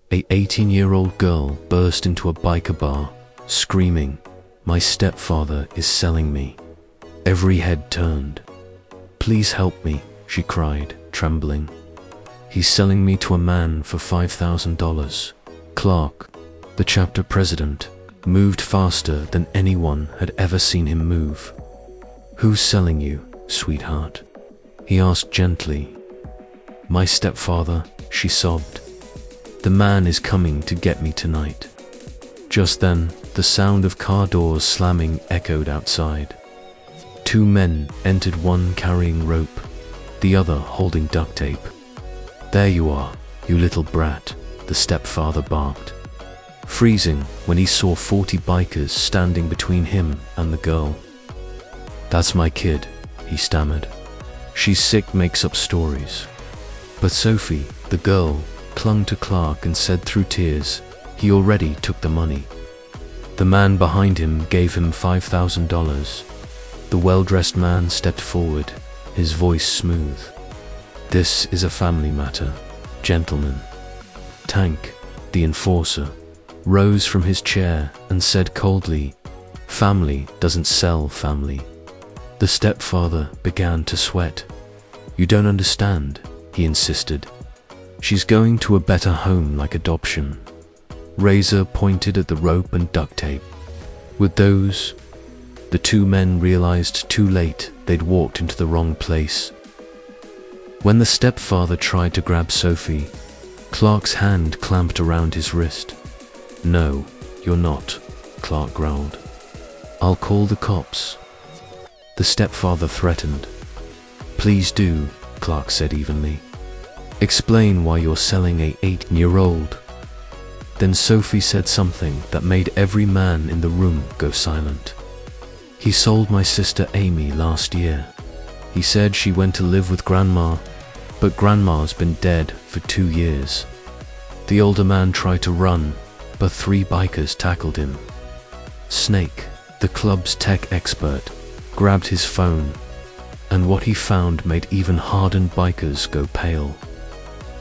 An 18-year-old girl burst into a biker bar, screaming, "My stepfather is selling me." Every head turned. "Please help me," she cried, trembling. "He's selling me to a man for $5,000. Clark, the chapter president, moved faster than anyone had ever seen him move. "Who's selling you, sweetheart?" he asked gently. "My stepfather," she sobbed. "The man is coming to get me tonight." Just then, the sound of car doors slamming echoed outside. Two men entered, one carrying rope, the other holding duct tape. "There you are, you little brat," the stepfather barked, freezing when he saw 40 bikers standing between him and the girl. "That's my kid," he stammered. "She's sick, makes up stories." But Sophie, the girl, clung to Clark and said through tears, he already took the money. The man behind him gave him $5,000. The well-dressed man stepped forward, his voice smooth. "This is a family matter, gentlemen." Tank, the enforcer, rose from his chair and said coldly, "Family doesn't sell family." The stepfather began to sweat. "You don't understand," he insisted. "She's going to a better home, like adoption." Razor pointed at the rope and duct tape. With those, the two men realized too late they'd walked into the wrong place. When the stepfather tried to grab Sophie, Clark's hand clamped around his wrist. "No, you're not," Clark growled. "I'll call the cops." The stepfather threatened. "Please do," Clark said evenly. "Explain why you're selling a 8-year-old. Then Sophie said something that made every man in the room go silent. "He sold my sister Amy last year. He said she went to live with Grandma, but Grandma's been dead for 2 years. The older man tried to run, but 3 bikers tackled him." Snake, the club's tech expert, grabbed his phone, and what he found made even hardened bikers go pale.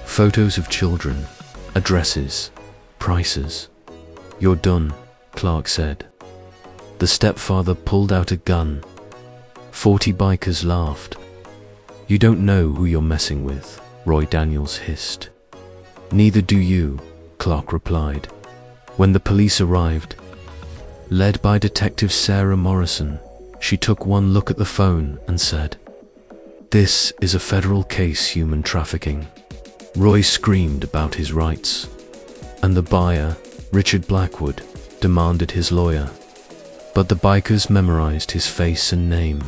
Photos of children, addresses, prices. "You're done," Clark said. The stepfather pulled out a gun. 40 bikers laughed. "You don't know who you're messing with," Roy Daniels hissed. "Neither do you," Clark replied. When the police arrived, led by Detective Sarah Morrison, she took one look at the phone and said, "This is a federal case, human trafficking." Roy screamed about his rights, and the buyer, Richard Blackwood, demanded his lawyer. But the bikers memorized his face and name.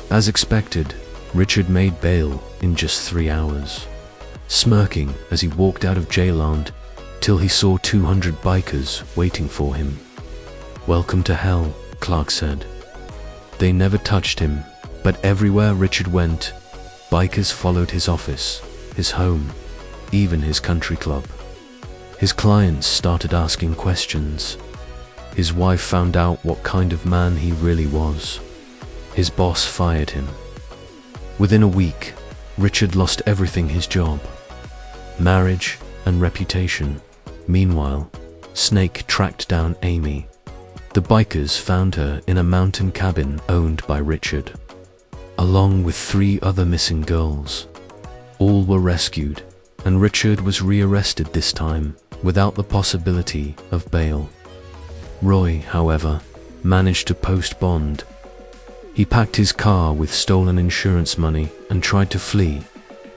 As expected, Richard made bail in just 3 hours, smirking as he walked out of jail till he saw 200 bikers waiting for him. "Welcome to hell," Clark said. They never touched him, but everywhere Richard went, bikers followed his office, his home, even his country club. His clients started asking questions. His wife found out what kind of man he really was. His boss fired him. Within a week, Richard lost everything: his job, marriage, and reputation. Meanwhile, Snake tracked down Amy. The bikers found her in a mountain cabin owned by Richard, along with 3 other missing girls. All were rescued, and Richard was rearrested, this time without the possibility of bail. Roy, however, managed to post bond. He packed his car with stolen insurance money and tried to flee,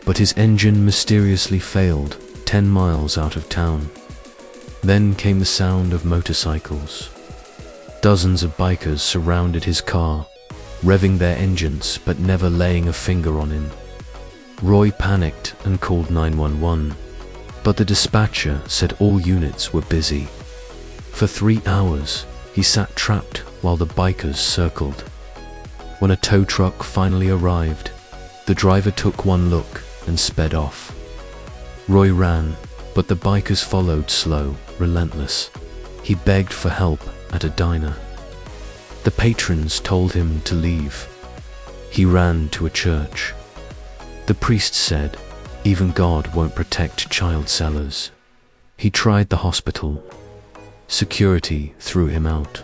but his engine mysteriously failed 10 miles out of town. Then came the sound of motorcycles. Dozens of bikers surrounded his car, revving their engines but never laying a finger on him. Roy panicked and called 911, but the dispatcher said all units were busy. For 3 hours, he sat trapped while the bikers circled. When a tow truck finally arrived, the driver took one look and sped off. Roy ran, but the bikers followed, slow, relentless. He begged for help at a diner. The patrons told him to leave. He ran to a church. The priest said, "Even God won't protect child sellers." He tried the hospital. Security threw him out.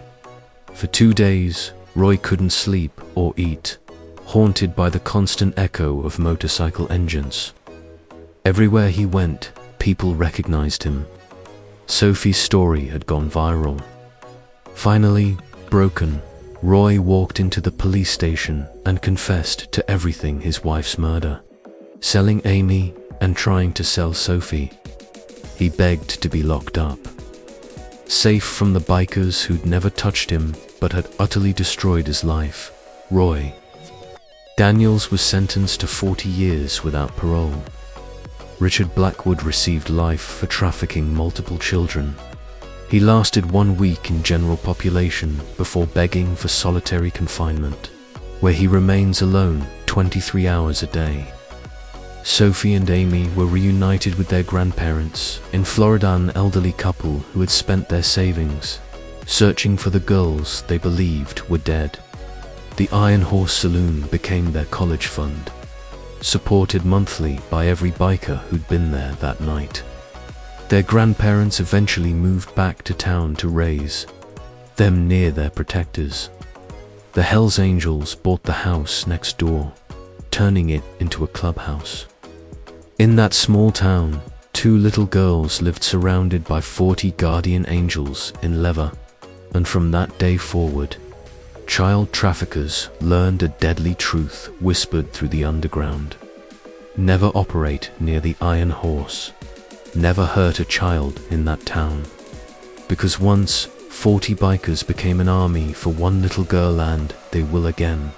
For 2 days, Roy couldn't sleep or eat, haunted by the constant echo of motorcycle engines. Everywhere he went, people recognized him. Sophie's story had gone viral. Finally, broken, Roy walked into the police station and confessed to everything: his wife's murder, selling Amy, and trying to sell Sophie. He begged to be locked up, safe from the bikers who'd never touched him but had utterly destroyed his life. Roy Daniels was sentenced to 40 years without parole. Richard Blackwood received life for trafficking multiple children. He lasted 1 week in general population before begging for solitary confinement, where he remains alone 23 hours a day. Sophie and Amy were reunited with their grandparents in Florida, an elderly couple who had spent their savings searching for the girls they believed were dead. The Iron Horse Saloon became their college fund, supported monthly by every biker who'd been there that night. Their grandparents eventually moved back to town to raise them near their protectors. The Hells Angels bought the house next door, turning it into a clubhouse. In that small town, 2 little girls lived surrounded by 40 guardian angels in leather, and from that day forward, child traffickers learned a deadly truth whispered through the underground: never operate near the Iron Horse. Never hurt a child in that town. Because once 40 bikers became an army for 1 little girl, and they will again.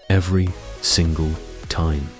Every single time.